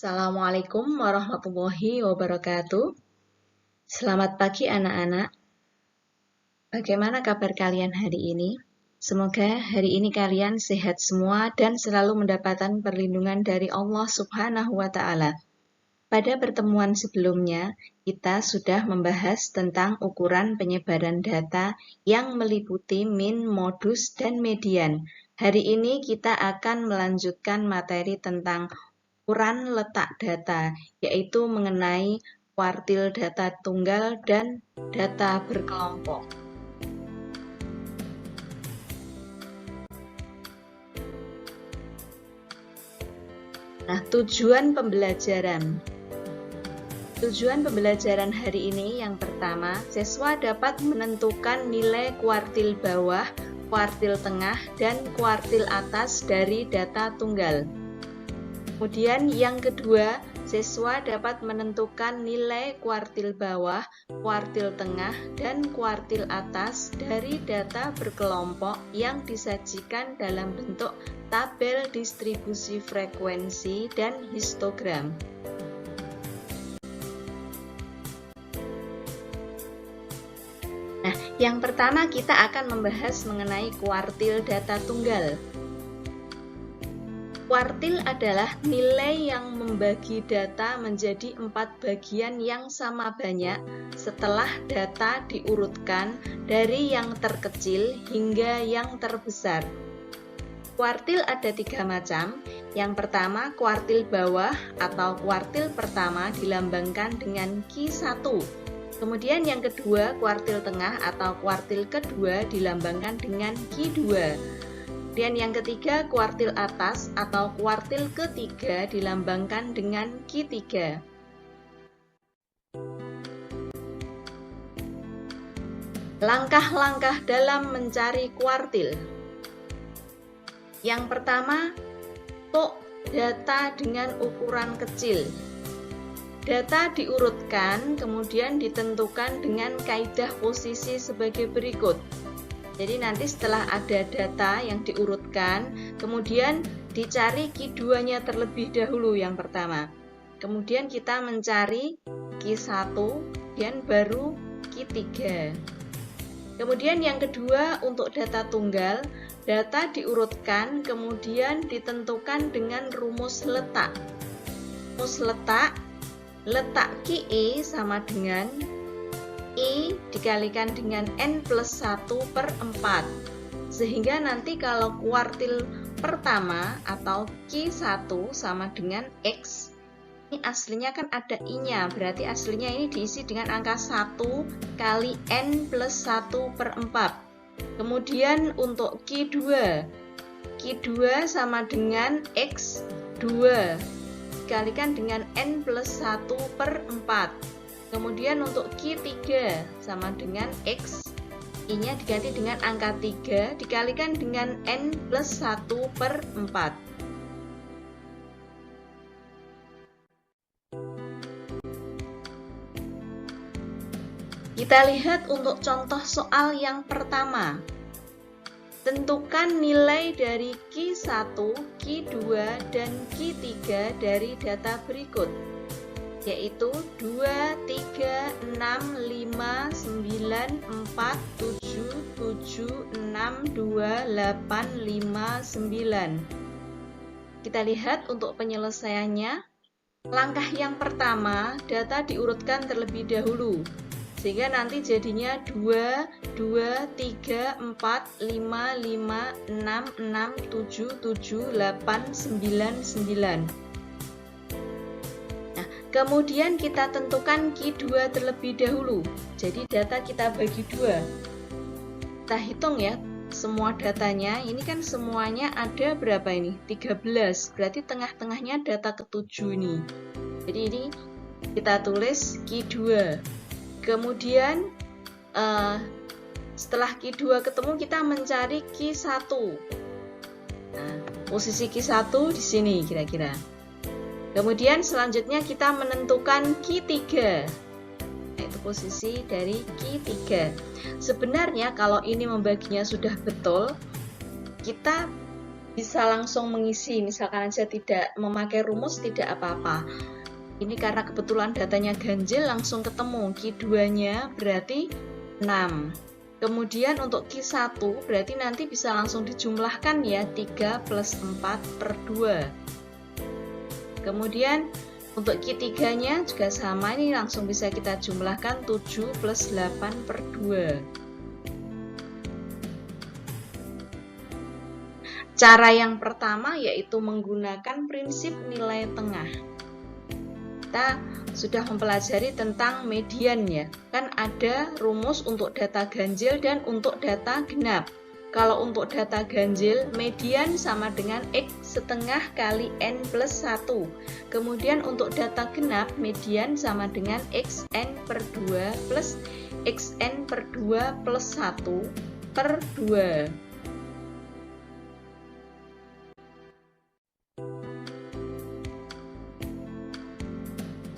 Assalamualaikum warahmatullahi wabarakatuh. Selamat pagi anak-anak. Bagaimana kabar kalian hari ini? Semoga hari ini kalian sehat semua dan selalu mendapatkan perlindungan dari Allah Subhanahu wa Ta'ala. Pada pertemuan sebelumnya, kita sudah membahas tentang ukuran penyebaran data yang meliputi min, modus, dan median. Hari ini kita akan melanjutkan materi tentang ukuran letak data, yaitu mengenai kuartil data tunggal dan data berkelompok. Nah, tujuan pembelajaran hari ini yang pertama, siswa dapat menentukan nilai kuartil bawah, kuartil tengah, dan kuartil atas dari data tunggal. Kemudian yang kedua, siswa dapat menentukan nilai kuartil bawah, kuartil tengah, dan kuartil atas dari data berkelompok yang disajikan dalam bentuk tabel distribusi frekuensi dan histogram. Nah, yang pertama kita akan membahas mengenai kuartil data tunggal. Kuartil adalah nilai yang membagi data menjadi 4 bagian yang sama banyak setelah data diurutkan dari yang terkecil hingga yang terbesar. Kuartil ada 3 macam. Yang pertama, kuartil bawah atau kuartil pertama dilambangkan dengan Q1. Kemudian yang kedua, kuartil tengah atau kuartil kedua dilambangkan dengan Q2. Dan yang ketiga, kuartil atas atau kuartil ketiga dilambangkan dengan Q3. Langkah-langkah dalam mencari kuartil. Yang pertama, untuk data dengan ukuran kecil. Data diurutkan, kemudian ditentukan dengan kaidah posisi sebagai berikut. Jadi nanti setelah ada data yang diurutkan, kemudian dicari Q2-nya terlebih dahulu yang pertama. Kemudian kita mencari Q1 dan baru Q3. Kemudian yang kedua, untuk data tunggal, data diurutkan, kemudian ditentukan dengan rumus letak. Rumus letak QE sama dengan I dikalikan dengan N+1/4. Sehingga nanti kalau kuartil pertama atau Q1 sama dengan X, ini aslinya kan ada I-nya, berarti aslinya ini diisi dengan angka 1 kali N+1/4. Kemudian untuk Q2 sama dengan X2 dikalikan dengan N+1/4. Kemudian untuk Q3 sama dengan X, I-nya diganti dengan angka 3 dikalikan dengan N+1/4. Kita lihat untuk contoh soal yang pertama. Tentukan nilai dari Q1, Q2, dan Q3 dari data berikut, yaitu 2, 3, 6, 5, 9, 4, 7, 7, 6, 2, 8, 5, 9. Kita lihat untuk penyelesaiannya. Langkah yang pertama, data diurutkan terlebih dahulu, sehingga nanti jadinya 2, 2, 3, 4, 5, 5, 6, 6, 7, 7, 8, 9, 9. Kemudian kita tentukan Q2 terlebih dahulu. Jadi data kita bagi 2. Kita hitung ya, semua datanya. Ini kan semuanya ada berapa ini? 13. Berarti tengah-tengahnya data ke-7 ini. Jadi ini kita tulis Q2. Kemudian setelah Q2 ketemu, kita mencari Q1. Nah, posisi Q1 di sini kira-kira. Kemudian selanjutnya kita menentukan Q3, yaitu posisi dari Q3. Sebenarnya kalau ini membaginya sudah betul, kita bisa langsung mengisi, misalkan aja tidak memakai rumus tidak apa-apa. Ini karena kebetulan datanya ganjil langsung ketemu, Q2-nya berarti 6. Kemudian untuk Q1 berarti nanti bisa langsung dijumlahkan ya, 3 plus 4 per 2. Kemudian untuk Q3-nya juga sama, ini langsung bisa kita jumlahkan 7 plus 8 per 2. Cara yang pertama yaitu menggunakan prinsip nilai tengah. Kita sudah mempelajari tentang median ya, kan ada rumus untuk data ganjil dan untuk data genap. Kalau untuk data ganjil, median sama dengan X setengah kali N plus 1. Kemudian untuk data genap, median sama dengan XN per 2 plus XN per 2 plus 1 per 2.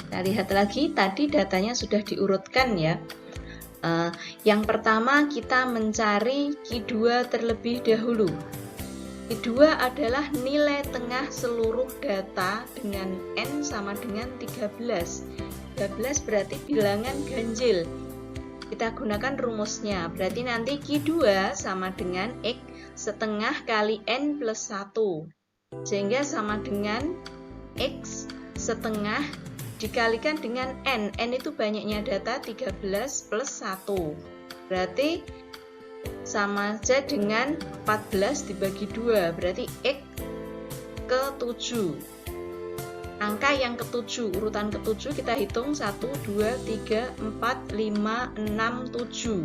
Kita lihat lagi, tadi datanya sudah diurutkan ya. Yang pertama kita mencari Q2 terlebih dahulu. Q2 adalah nilai tengah seluruh data dengan N sama dengan 13. 13 berarti bilangan ganjil. Kita gunakan rumusnya, berarti nanti Q2 sama dengan X setengah kali N plus 1. Sehingga sama dengan X setengah dikalikan dengan N. N itu banyaknya data 13 plus 1. Berarti sama aja dengan 14 dibagi 2. Berarti X ke 7. Angka yang ke-7, urutan ke-7 kita hitung 1, 2, 3, 4, 5, 6, 7.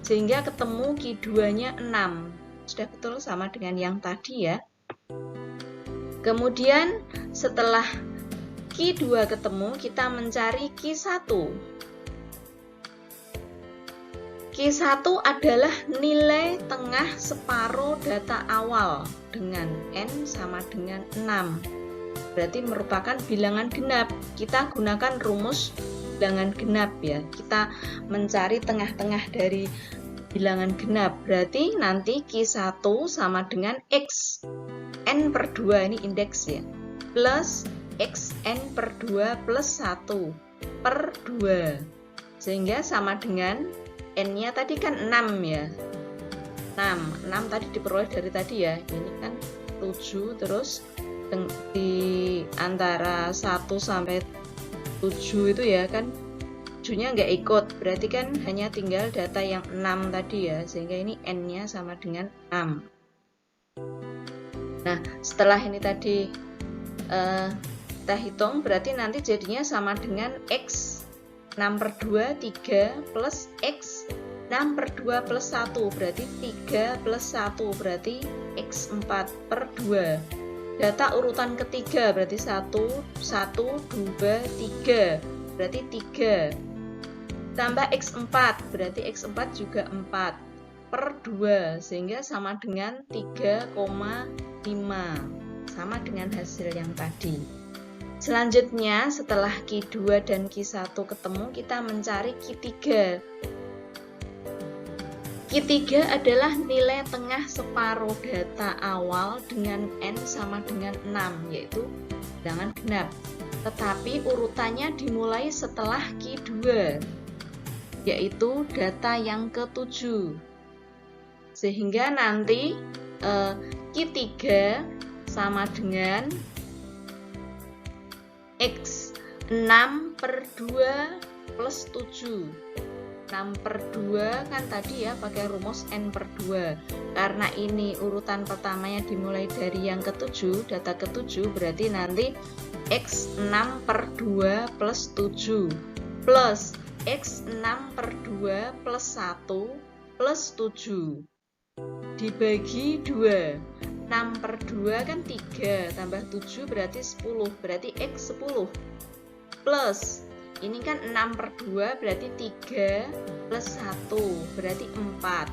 Sehingga ketemu Q2-nya 6. Sudah betul sama dengan yang tadi ya. Kemudian setelah Q2 ketemu, kita mencari Q1. Q1 adalah nilai tengah separuh data awal dengan N sama dengan 6. Berarti merupakan bilangan genap. Kita gunakan rumus bilangan genap ya. Kita mencari tengah-tengah dari bilangan genap. Berarti nanti Q1 sama dengan X N per 2, ini indeks ya, plus XN per 2 plus 1 per 2. Sehingga sama dengan N-nya tadi kan 6 ya. 6 tadi diperoleh dari tadi ya. Ini kan 7, terus di antara 1 sampai 7 itu ya kan 7-nya nggak ikut. Berarti kan hanya tinggal data yang 6 tadi ya. Sehingga ini N-nya sama dengan 6. Nah, setelah ini tadi kita hitung, berarti nanti jadinya sama dengan X 6 per 2, 3 plus X 6 per 2 plus 1, berarti 3 plus 1, berarti X 4 per 2. Data urutan ketiga, berarti 1, 1, 2, 3, berarti 3. Tambah X 4, berarti X 4 juga 4 per 2, sehingga sama dengan 3,5. Sama dengan hasil yang tadi. Selanjutnya, setelah Q2 dan Q1 ketemu, kita mencari Q3. Q3 adalah nilai tengah separuh data awal dengan N sama dengan 6, yaitu bilangan genap. Tetapi urutannya dimulai setelah Q2, yaitu data yang ke-7. Sehingga nanti Q3 sama dengan X 6 per 2 plus 7. 6 per 2 kan tadi ya pakai rumus N per 2. Karena ini urutan pertamanya dimulai dari yang ke-7, data ke-7, berarti nanti X 6 per 2 plus 7 plus X 6 per 2 plus 1 plus 7 dibagi 2. 6 per 2 kan 3, tambah 7 berarti 10, berarti X 10. Plus, ini kan 6 per 2 berarti 3 plus 1, berarti 4.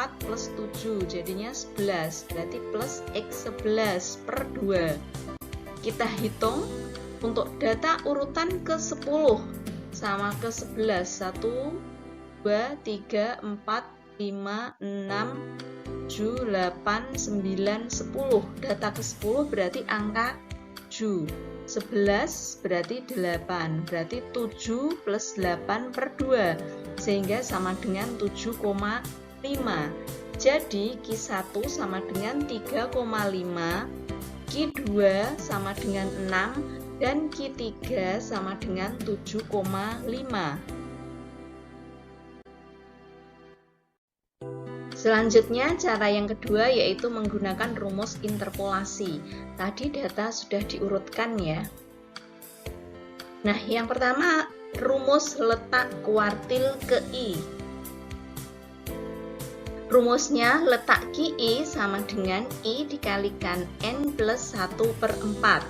4 plus 7, jadinya 11, berarti plus X 11 per 2. Kita hitung untuk data urutan ke-10 sama ke-11. 1, 2, 3, 4, 5, 6, 7, 8, 9, 10. Data ke-10 berarti angka 7. 11 berarti 8. Berarti 7 plus 8 per 2. Sehingga sama dengan 7,5. Jadi Q1 sama dengan 3,5. Q2 sama dengan 6. Dan Q3 sama dengan 7,5. Selanjutnya, cara yang kedua yaitu menggunakan rumus interpolasi. Tadi data sudah diurutkan ya. Nah, yang pertama, rumus letak kuartil ke I. Rumusnya letak QI sama dengan I dikalikan N plus 1 per 4.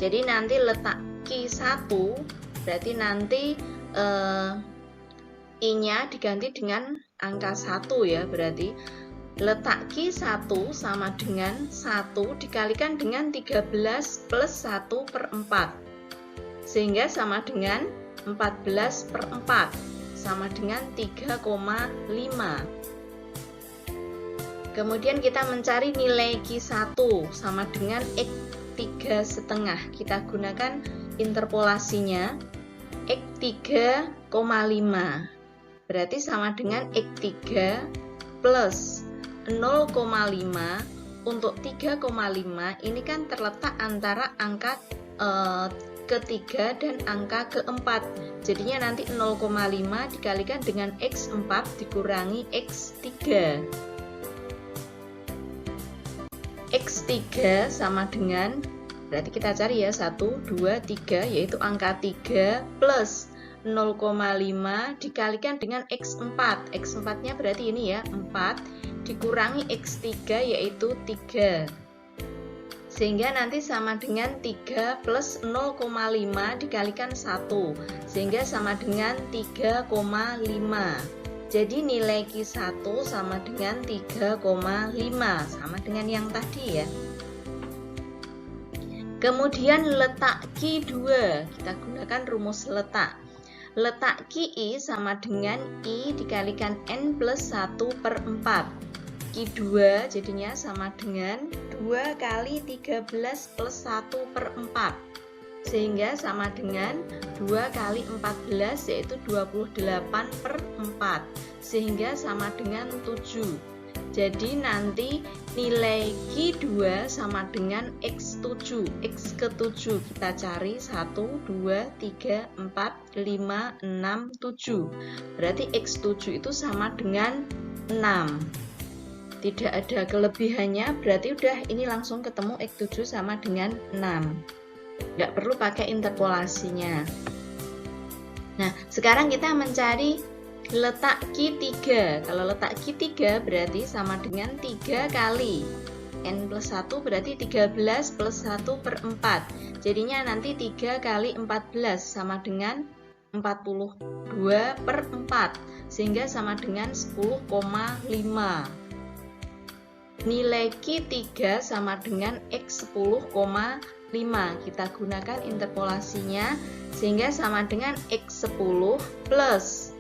Jadi nanti letak Q1 berarti nanti I-nya diganti dengan angka 1 ya, berarti letak Q1 sama dengan 1 dikalikan dengan 13 plus 1 per 4. Sehingga sama dengan 14 per 4, sama dengan 3,5. Kemudian kita mencari nilai Q1 sama dengan X3,5. Kita gunakan interpolasinya X3,5. Berarti sama dengan X3 plus 0,5. Untuk 3,5 ini kan terletak antara angka ketiga dan angka keempat. Jadinya nanti 0,5 dikalikan dengan X4 dikurangi X3. X3 sama dengan, berarti kita cari ya 1, 2, 3, yaitu angka 3 plus 0,5 dikalikan dengan X4. X4-nya berarti ini ya, 4 dikurangi X3 yaitu 3. Sehingga nanti sama dengan 3 plus 0,5 dikalikan 1. Sehingga sama dengan 3,5. Jadi nilai Q1 sama dengan 3,5. Sama dengan yang tadi ya. Kemudian letak Q2. Kita gunakan rumus letak. Letak QI sama dengan I dikalikan N plus 1 per 4. Q2 jadinya sama dengan 2 kali 13 plus 1 per 4. Sehingga sama dengan 2 kali 14 yaitu 28 per 4. Sehingga sama dengan 7. Jadi nanti nilai Q2 sama dengan X7. X ke-7 kita cari 1, 2, 3, 4, 5, 6, 7. Berarti X7 itu sama dengan 6. Tidak ada kelebihannya, berarti udah ini langsung ketemu X7 sama dengan 6. Nggak perlu pakai interpolasinya. Nah, sekarang kita mencari letak Q3. Kalau letak Q3 berarti sama dengan 3 kali N plus 1 berarti 13 plus 1 per 4. Jadinya nanti 3 kali 14 sama dengan 42 per 4. Sehingga sama dengan 10,5. Nilai Q3 sama dengan X10,5. Kita gunakan interpolasinya sehingga sama dengan X10 plus,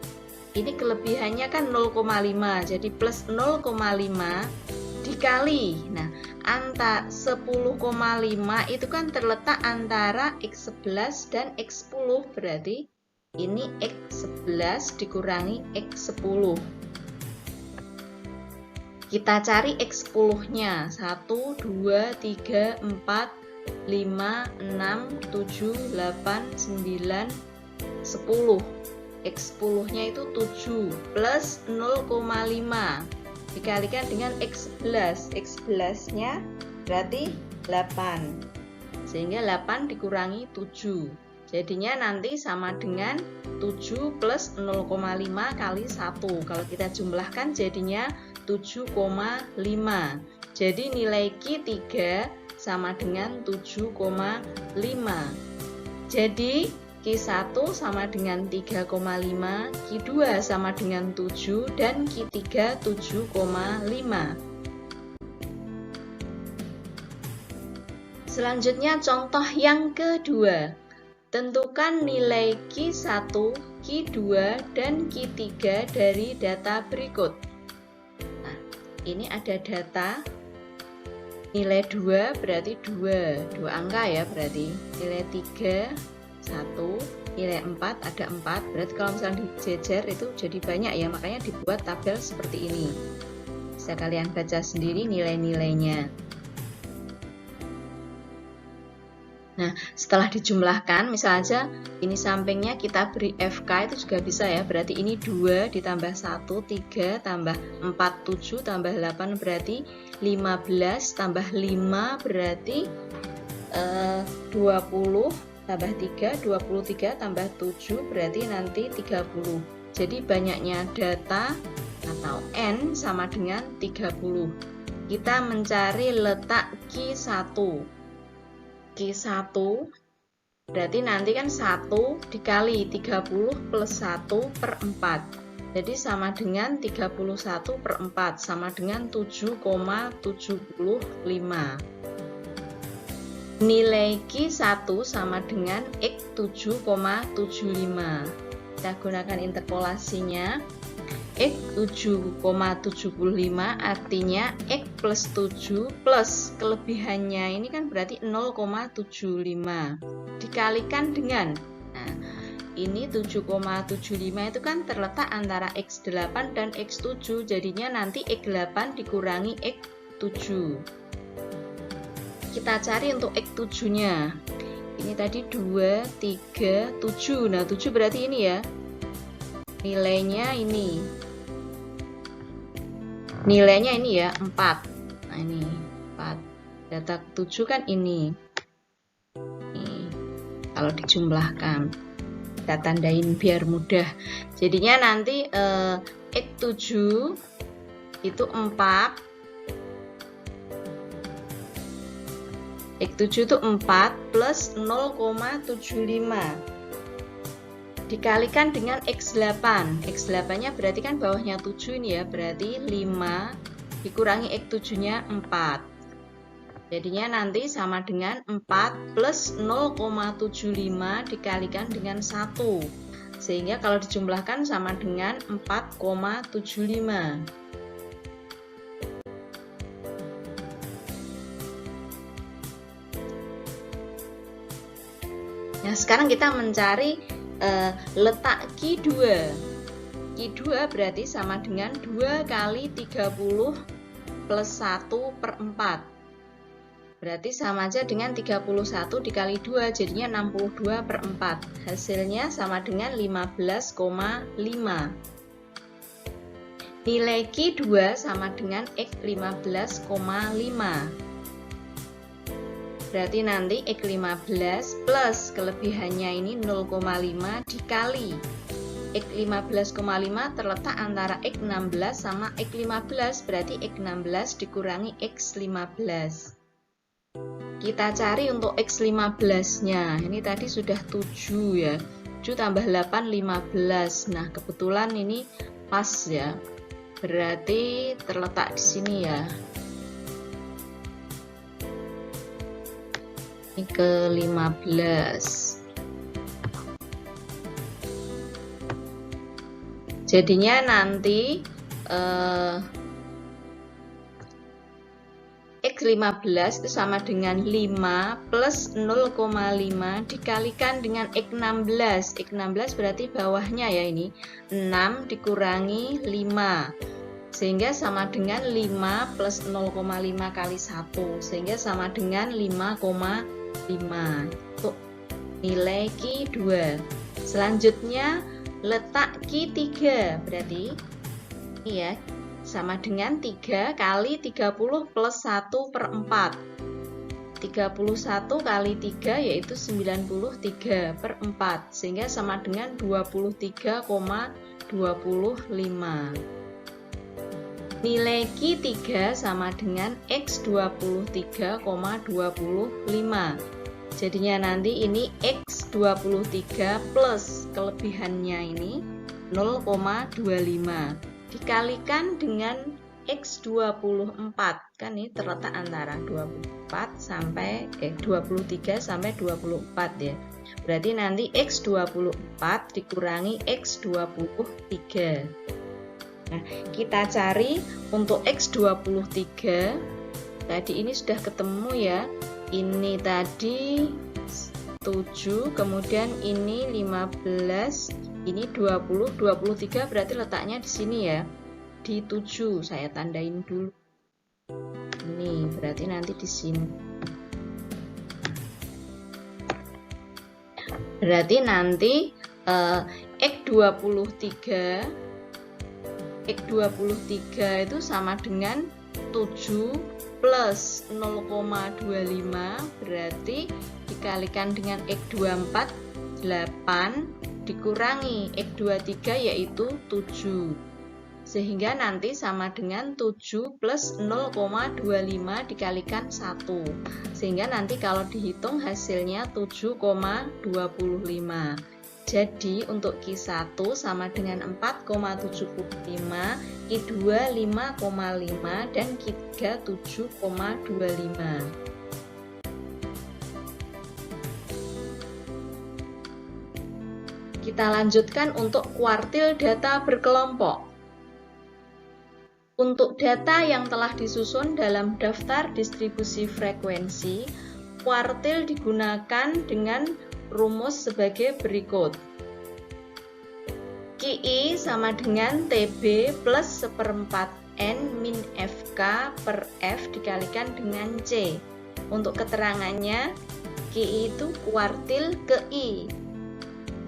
ini kelebihannya kan 0,5, jadi plus 0,5 dikali. Nah, antara 10,5 itu kan terletak antara X11 dan X10, berarti ini X11 dikurangi X10. Kita cari X10-nya. 1, 2, 3, 4, 5, 6, 7, 8, 9, 10. X10-nya itu 7 plus 0,5 dikalikan dengan X11. X11-nya berarti 8. Sehingga 8 dikurangi 7. Jadinya nanti sama dengan 7 plus 0,5 kali 1. Kalau kita jumlahkan jadinya 7,5. Jadi nilai Q3 sama dengan 7,5. Jadi Q1 sama dengan 3,5, Q2 sama dengan 7, dan Q3 7,5. Selanjutnya contoh yang kedua. Tentukan nilai Q1, Q2, dan Q3 dari data berikut. Nah, ini ada data nilai 2 berarti 2 angka ya, berarti nilai 3 1, nilai 4 ada 4, berarti kalau misalnya dijejer itu jadi banyak ya, makanya dibuat tabel seperti ini. Bisa kalian baca sendiri nilai-nilainya. Nah, setelah dijumlahkan, misalnya aja ini sampingnya kita beri FK itu juga bisa ya, berarti ini 2 ditambah 1, 3 tambah 4, 7 tambah 8 berarti 15 tambah 5 berarti 20 tambah 3, 23 tambah 7 berarti nanti 30. Jadi banyaknya data atau N sama dengan 30. Kita mencari letak Q1. Q1 berarti nanti kan 1 dikali 30 plus 1 per 4. Jadi sama dengan 31 per 4 sama dengan 7,75. Nilai Q1 sama dengan X 7,75. Kita gunakan interpolasinya. X 7,75 artinya X plus 7 plus kelebihannya ini kan berarti 0,75 dikalikan dengan, nah ini 7,75 itu kan terletak antara X8 dan X7, jadinya nanti X8 dikurangi X7. Kita cari untuk X7 nya, ini tadi 2, 3, 7, nah 7 berarti ini ya, nilainya ini ya 4. Nah ini 4. Data 7 kan ini. Kalau dijumlahkan, kita tandain biar mudah. Jadinya nanti X7 itu 4. X7 itu 4 plus 0,75 dikalikan dengan X8. X8 nya berarti kan bawahnya 7 ini ya, berarti 5 dikurangi X7 nya 4. Jadinya nanti sama dengan 4 plus 0,75 dikalikan dengan 1. Sehingga kalau dijumlahkan sama dengan 4,75. Nah, sekarang kita mencari letak Q2. Q2 berarti sama dengan 2 kali 30 plus 1 per 4. Berarti sama aja dengan 31 dikali 2, jadinya 62 per 4. Hasilnya sama dengan 15,5. Nilai Q2 sama dengan X 15,5. Berarti nanti X15 plus kelebihannya ini 0,5 dikali X 15,5 terletak antara X16 sama X15, berarti X16 dikurangi X15. Kita cari untuk X15 nya, ini tadi sudah 7 ya, 7 tambah 8 15. Nah kebetulan ini pas ya, berarti terletak di sini ya, ini ke 15. Jadinya nanti X15 itu sama dengan 5 plus 0,5 dikalikan dengan X16. X16 berarti bawahnya ya, ini 6 dikurangi 5. Sehingga sama dengan 5 plus 0,5 kali 1. Sehingga sama dengan 5,5. Untuk nilai Q2. Selanjutnya letak Q3 berarti ini ya, sama dengan 3 kali 30 plus 1 per 4. 31 kali 3 yaitu 93 per 4. Sehingga sama dengan 23,25. Nilai Q3 sama dengan X 23,25. Jadinya nanti ini X 23 plus kelebihannya ini 0,25 dikalikan dengan X 24, kan ini terletak antara 23 sampai 24 ya. Berarti nanti X 24 dikurangi X 23. Nah, kita cari untuk X23. Tadi ini sudah ketemu ya. Ini tadi 7, kemudian ini 15, ini 20, 23 berarti letaknya di sini ya. Di 7, saya tandain dulu. Ini berarti nanti di sini. Berarti nanti X23 itu sama dengan 7 plus 0,25 berarti dikalikan dengan X24 8 dikurangi X23 yaitu 7. Sehingga nanti sama dengan 7 plus 0,25 dikalikan 1. Sehingga nanti kalau dihitung hasilnya 7,25. Jadi untuk Q1 sama dengan 4,75, Q2 5,5, dan Q3 7,25. Kita lanjutkan untuk kuartil data berkelompok. Untuk data yang telah disusun dalam daftar distribusi frekuensi, kuartil digunakan dengan rumus sebagai berikut. QI sama dengan TB plus 1/4 N min FK per F dikalikan dengan C. Untuk keterangannya, QI itu kuartil ke I.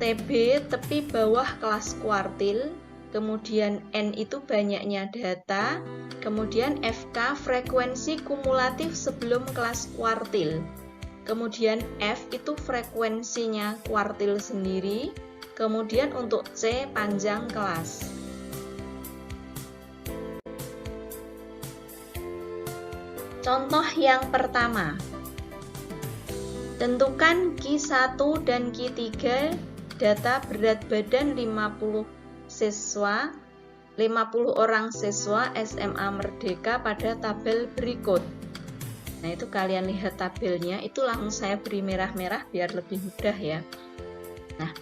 TB tepi bawah kelas kuartil. Kemudian N itu banyaknya data, kemudian FK frekuensi kumulatif sebelum kelas kuartil, kemudian F itu frekuensinya kuartil sendiri, kemudian untuk C panjang kelas. Contoh yang pertama, tentukan Q1 dan Q3 data berat badan 50 orang siswa SMA Merdeka pada tabel berikut. Nah, itu kalian lihat tabelnya, itu langsung saya beri merah-merah biar lebih mudah ya. Nah,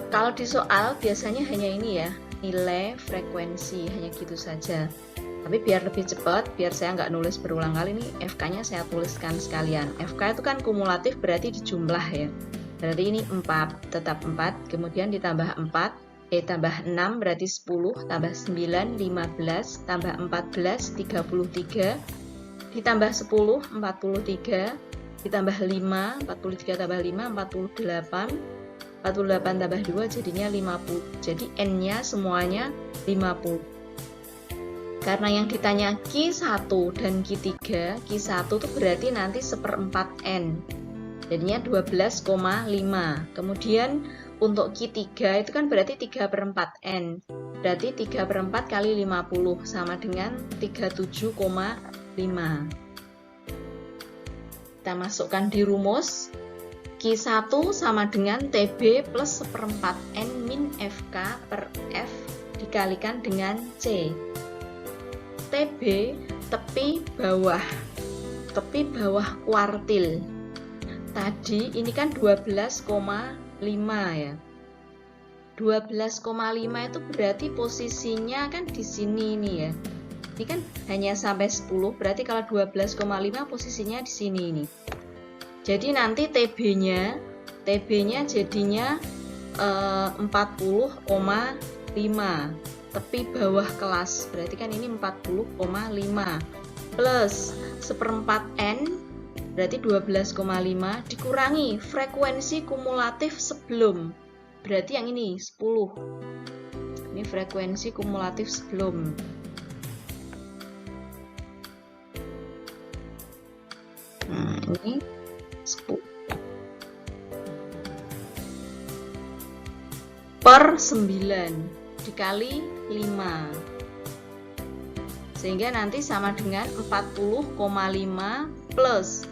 kalau di soal biasanya hanya ini ya, nilai frekuensi, hanya gitu saja. Tapi biar lebih cepat, biar saya nggak nulis berulang kali, ini FK-nya saya tuliskan sekalian. FK itu kan kumulatif berarti dijumlah ya. Berarti ini 4, tetap 4, kemudian ditambah 4, tambah 6 berarti 10, tambah 9, 15, tambah 14, 33, ditambah 10, 43, ditambah 5, 43 tambah 5, 48, 48 tambah 2 jadinya 50. Jadi N-nya semuanya 50. Karena yang ditanya Q1 dan Q3, Q1 itu berarti nanti 1/4 N. Jadinya 12,5. Kemudian untuk Q3 itu kan berarti 3/4 N. Berarti 3/4 kali 50 sama dengan 37,5. Kita masukkan di rumus. Q1 sama dengan TB plus 1/4 N min FK per F dikalikan dengan C. TB tepi bawah kuartil. Tadi ini kan 12,5 ya. 12,5 itu berarti posisinya kan di sini ini ya. Ini kan hanya sampai 10, berarti kalau 12,5 posisinya di sini ini. Jadi nanti TB-nya jadinya 40,5. Tepi bawah kelas. Berarti kan ini 40,5 plus 1/4 N berarti 12,5 dikurangi frekuensi kumulatif sebelum. Berarti yang ini 10. Ini frekuensi kumulatif sebelum. Nah, ini 10 per 9 dikali 5. Sehingga nanti sama dengan 40,5 plus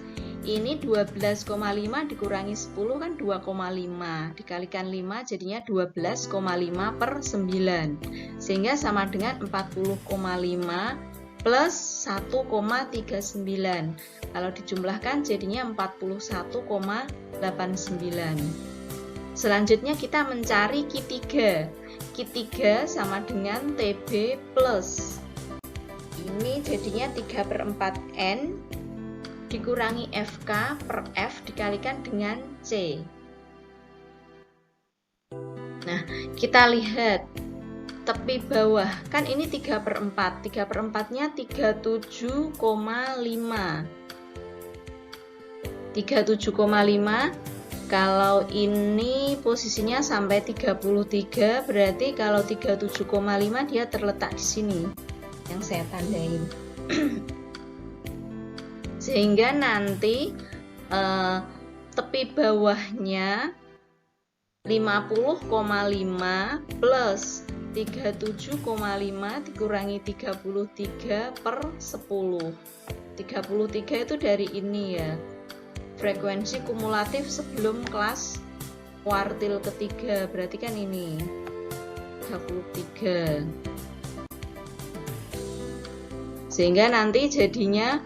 ini 12,5 dikurangi 10 kan 2,5 dikalikan 5 jadinya 12,5 per 9 sehingga sama dengan 40,5 plus 1,39. Kalau dijumlahkan jadinya 41,89. Selanjutnya kita mencari Q3. Q3 sama dengan TB plus. Ini jadinya 3/4N dikurangi FK per F dikalikan dengan C. Nah, kita lihat tepi bawah, kan ini 3/4. 3/4-nya 37,5. 37,5. Kalau ini posisinya sampai 33, berarti kalau 37,5 dia terletak di sini yang saya tandain. Sehingga nanti tepi bawahnya 50,5 plus 37,5 dikurangi 33 per 10. 33 itu dari ini ya, frekuensi kumulatif sebelum kelas kuartil ketiga, berarti kan ini 33. Sehingga nanti jadinya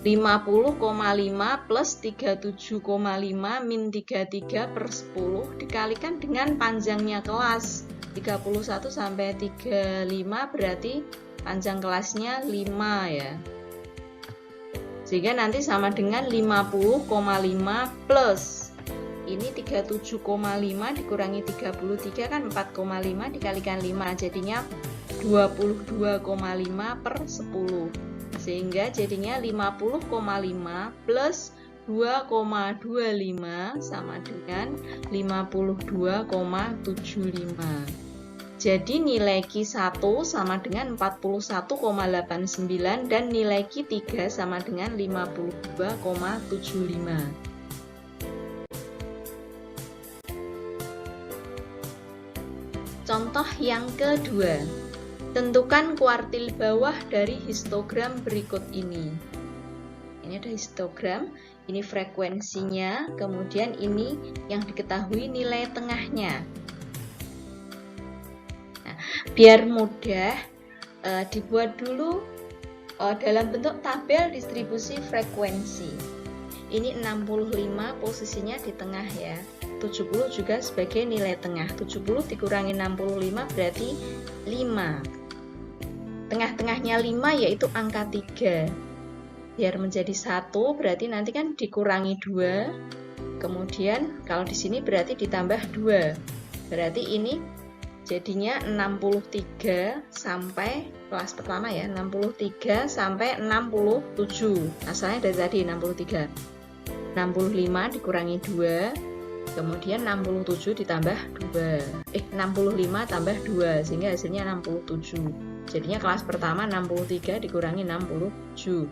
50,5 plus 37,5 min 33 per 10 dikalikan dengan panjangnya kelas 31 sampai 35, berarti panjang kelasnya 5 ya. Sehingga nanti sama dengan 50,5 plus ini 37,5 dikurangi 33 kan 4,5 dikalikan 5, jadinya 22,5 per 10. Sehingga jadinya 50,5 plus 2,25 sama dengan 52,75. Jadi nilai Q1 sama dengan 41,89 dan nilai Q3 sama dengan 52,75. Contoh yang kedua. Tentukan kuartil bawah dari histogram berikut ini. Ini ada histogram, ini frekuensinya, kemudian ini yang diketahui nilai tengahnya. Nah, biar mudah, dibuat dulu dalam bentuk tabel distribusi frekuensi. Ini 65 posisinya di tengah ya. 70 juga sebagai nilai tengah. 70 dikurangi 65 berarti 5. Tengah-tengahnya 5 yaitu angka 3. Biar menjadi 1 berarti nanti kan dikurangi 2. Kemudian kalau di sini berarti ditambah 2. Berarti ini jadinya 63 sampai kelas pertama ya, 63 sampai 67. Asalnya dari tadi 63. 65 dikurangi 2. Kemudian 67 ditambah 2. 65 tambah 2 sehingga hasilnya 67. Jadinya kelas pertama 63 dikurangi 67.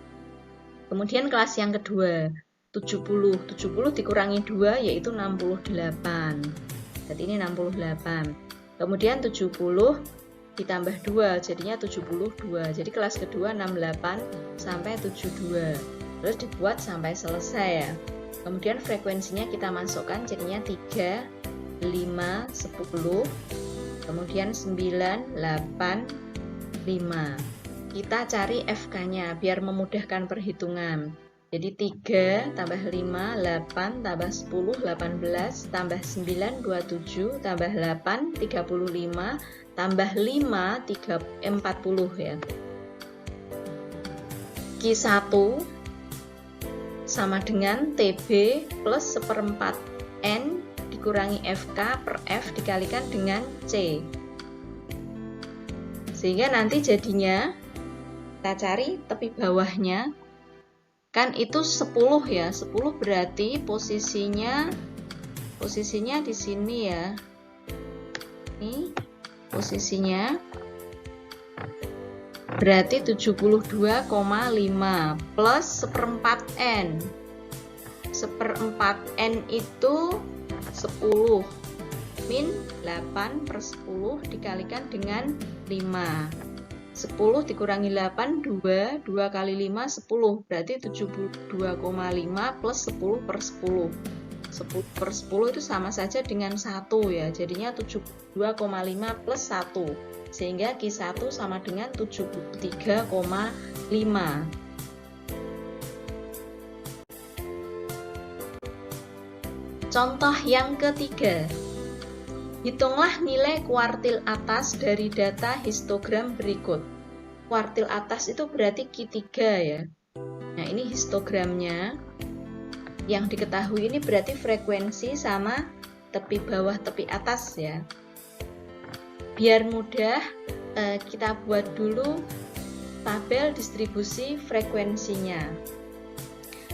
Kemudian kelas yang kedua 70. 70 dikurangi 2 yaitu 68. Jadi ini 68. Kemudian 70 ditambah 2 jadinya 72. Jadi kelas kedua 68 sampai 72. Terus dibuat sampai selesai ya. Kemudian frekuensinya kita masukkan jadinya 3, 5, 10. Kemudian 9, 8, 5. Kita cari FK-nya biar memudahkan perhitungan. Jadi 3 tambah 5, 8 tambah 10, 18 tambah 9, 27 tambah 8, 35 tambah 5, 40 ya. Q1 sama dengan TB plus 1/4 N dikurangi FK per F dikalikan dengan C. Sehingga nanti jadinya kita cari tepi bawahnya, kan itu 10 ya, 10 berarti posisinya di sini ya. Ini posisinya berarti 72,5 plus 1/4 N. 1/4 N itu 10 min 8 per 10 dikalikan dengan 5. 10 dikurangi 8, 2. 2 kali 5, 10. Berarti 72,5 plus 10 per 10. 10 per 10 itu sama saja dengan 1 ya. Jadinya 72,5 plus 1. Sehingga Q1 sama dengan 73,5. Contoh yang ketiga. Hitunglah nilai kuartil atas dari data histogram berikut. Kuartil atas itu berarti Q3 ya. Nah, ini histogramnya. Yang diketahui ini berarti frekuensi sama tepi bawah, tepi atas ya. Biar mudah, kita buat dulu tabel distribusi frekuensinya.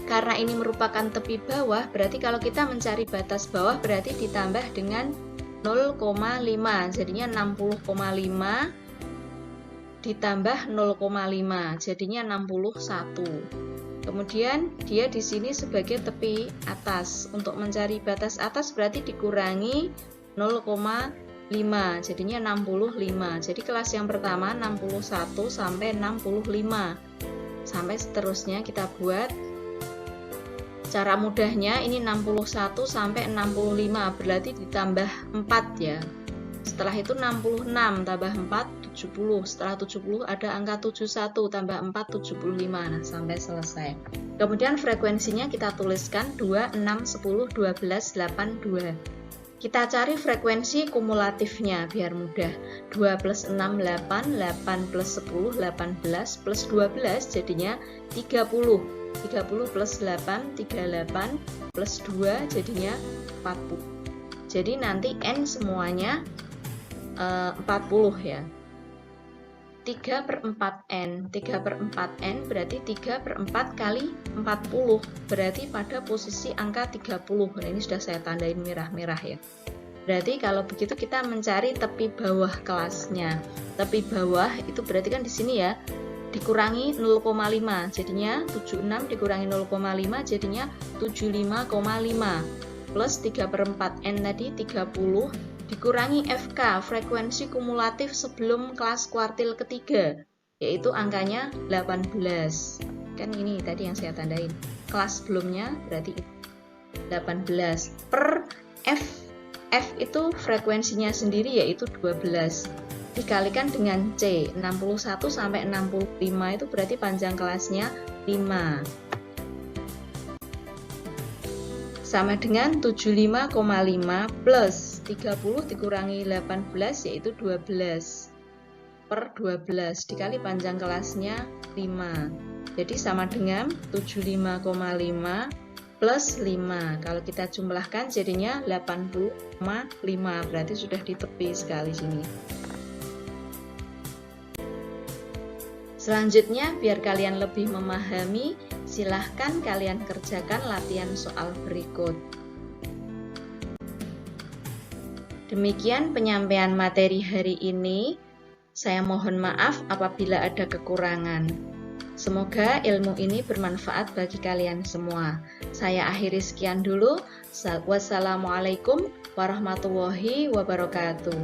Karena ini merupakan tepi bawah, berarti kalau kita mencari batas bawah berarti ditambah dengan 0,5, jadinya 60,5 ditambah 0,5, jadinya 61. Kemudian dia di sini sebagai tepi atas. Untuk mencari batas atas berarti dikurangi 0,5, jadinya 65. Jadi kelas yang pertama 61 sampai 65. Sampai seterusnya kita buat. Cara mudahnya ini 61 sampai 65, berarti ditambah 4 ya. Setelah itu 66 tambah 4, 70. Setelah 70 ada angka 71 tambah 4, 75. Nah, sampai selesai. Kemudian frekuensinya kita tuliskan 2, 6, 10, 12, 8, 2. Kita cari frekuensi kumulatifnya biar mudah. 2 plus 6, 8, 8 plus 10, 18 plus 12 jadinya 30. 30 plus 8, 38 plus 2 jadinya 40. Jadi nanti N semuanya 40 ya. 3 per 4N. 3 per 4N berarti 3 per 4 kali 40. Berarti pada posisi angka 30. Nah, ini sudah saya tandain merah-merah ya. Berarti kalau begitu kita mencari tepi bawah kelasnya. Tepi bawah itu berarti kan di sini ya. Dikurangi 0,5 jadinya 76 dikurangi 0,5 jadinya 75,5 plus 3 per 4N tadi 30 dikurangi FK frekuensi kumulatif sebelum kelas kuartil ketiga yaitu angkanya 18. Kan ini tadi yang saya tandain. Kelas sebelumnya berarti 18 per F itu frekuensinya sendiri yaitu 12. Dikalikan dengan C, 61 sampai 65 itu berarti panjang kelasnya 5. Sama dengan 75,5 plus 30 dikurangi 18 yaitu 12 per 12 dikali panjang kelasnya 5. Jadi sama dengan 75,5 plus 5. Kalau kita jumlahkan jadinya 80,5. Berarti sudah di tepi sekali sini. Selanjutnya, biar kalian lebih memahami, silahkan kalian kerjakan latihan soal berikut. Demikian penyampaian materi hari ini. Saya mohon maaf apabila ada kekurangan. Semoga ilmu ini bermanfaat bagi kalian semua. Saya akhiri sekian dulu. Wassalamualaikum warahmatullahi wabarakatuh.